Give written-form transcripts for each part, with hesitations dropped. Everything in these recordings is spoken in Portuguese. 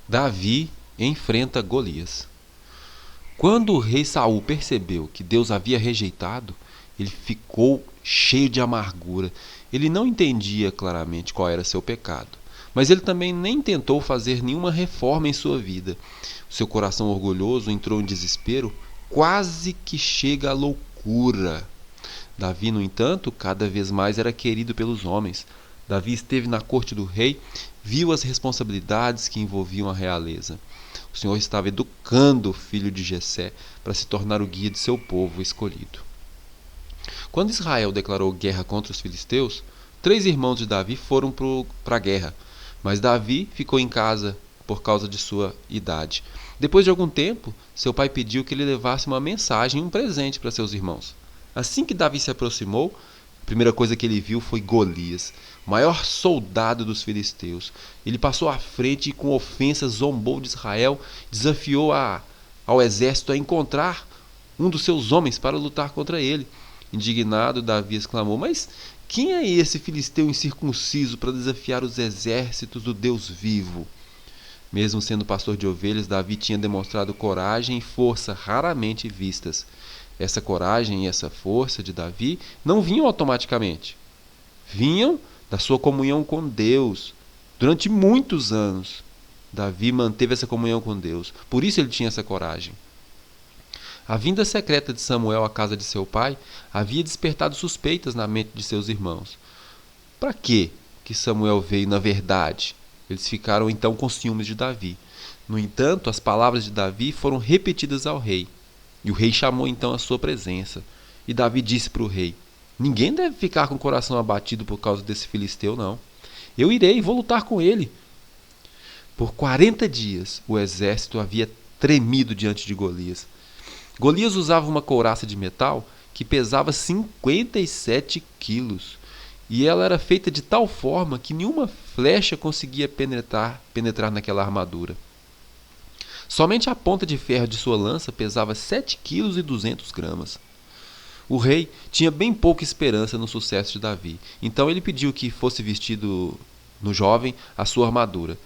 Davi enfrenta Golias. Quando o rei Saul percebeu que Deus havia rejeitado, ele ficou cheio de amargura. Ele não entendia claramente qual era seu pecado, mas ele também nem tentou fazer nenhuma reforma em sua vida. Seu coração orgulhoso entrou em desespero, quase que chega à loucura. Davi, no entanto, cada vez mais era querido pelos homens. Davi esteve na corte do rei, viu as responsabilidades que envolviam a realeza. O Senhor estava educando o filho de Jessé para se tornar o guia de seu povo escolhido. Quando Israel declarou guerra contra os filisteus, 3 irmãos de Davi foram para a guerra, mas Davi ficou em casa por causa de sua idade. Depois de algum tempo, seu pai pediu que ele levasse uma mensagem e um presente para seus irmãos. Assim que Davi se aproximou, a primeira coisa que ele viu foi Golias, o maior soldado dos filisteus. Ele passou à frente e com ofensas zombou de Israel, desafiou ao exército a encontrar um dos seus homens para lutar contra ele. Indignado, Davi exclamou: "Mas quem é esse filisteu incircunciso para desafiar os exércitos do Deus vivo?" Mesmo sendo pastor de ovelhas, Davi tinha demonstrado coragem e força raramente vistas. Essa coragem e essa força de Davi não vinham automaticamente. Vinham da sua comunhão com Deus. Durante muitos anos, Davi manteve essa comunhão com Deus. Por isso ele tinha essa coragem. A vinda secreta de Samuel à casa de seu pai havia despertado suspeitas na mente de seus irmãos. Para que Samuel veio na verdade? Eles ficaram então com ciúmes de Davi. No entanto, as palavras de Davi foram repetidas ao rei. E o rei chamou então a sua presença. E Davi disse para o rei: "Ninguém deve ficar com o coração abatido por causa desse filisteu, não. Eu irei e vou lutar com ele." Por 40 dias, o exército havia tremido diante de Golias. Golias usava uma couraça de metal que pesava 57 quilos. E ela era feita de tal forma que nenhuma flecha conseguia penetrar naquela armadura. Somente a ponta de ferro de sua lança pesava 7,2 kg. O rei tinha bem pouca esperança no sucesso de Davi, então ele pediu que fosse vestido no jovem a sua armadura.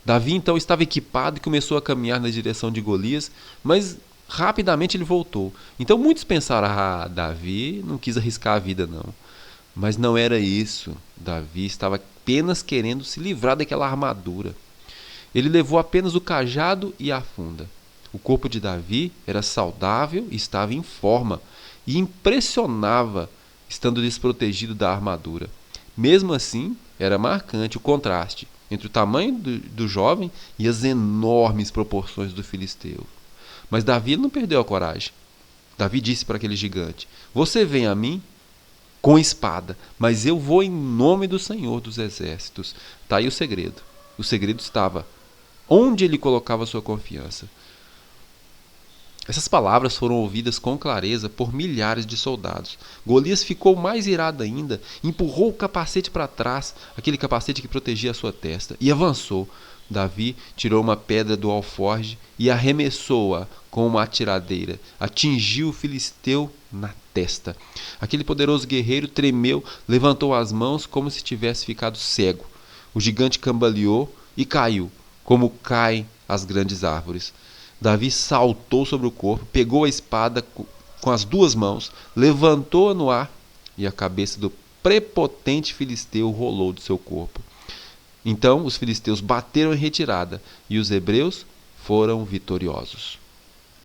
Davi então estava equipado e começou a caminhar na direção de Golias, mas rapidamente ele voltou. Então muitos pensaram: Davi não quis arriscar a vida não. Mas não era isso. Davi estava apenas querendo se livrar daquela armadura. Ele levou apenas o cajado e a funda. O corpo de Davi era saudável e estava em forma, e impressionava estando desprotegido da armadura. Mesmo assim, era marcante o contraste entre o tamanho do jovem e as enormes proporções do filisteu. Mas Davi não perdeu a coragem. Davi disse para aquele gigante: "Você vem a mim com espada, mas eu vou em nome do Senhor dos Exércitos." Está aí o segredo. O segredo estava onde ele colocava sua confiança. Essas palavras foram ouvidas com clareza por milhares de soldados. Golias ficou mais irado ainda, empurrou o capacete para trás, aquele capacete que protegia a sua testa, e avançou. Davi tirou uma pedra do alforje e arremessou-a com uma atiradeira. Atingiu o filisteu na testa. Aquele poderoso guerreiro tremeu, levantou as mãos como se tivesse ficado cego. O gigante cambaleou e caiu, como caem as grandes árvores. Davi saltou sobre o corpo, pegou a espada com as 2 mãos, levantou-a no ar e a cabeça do prepotente filisteu rolou de seu corpo. Então os filisteus bateram em retirada e os hebreus foram vitoriosos.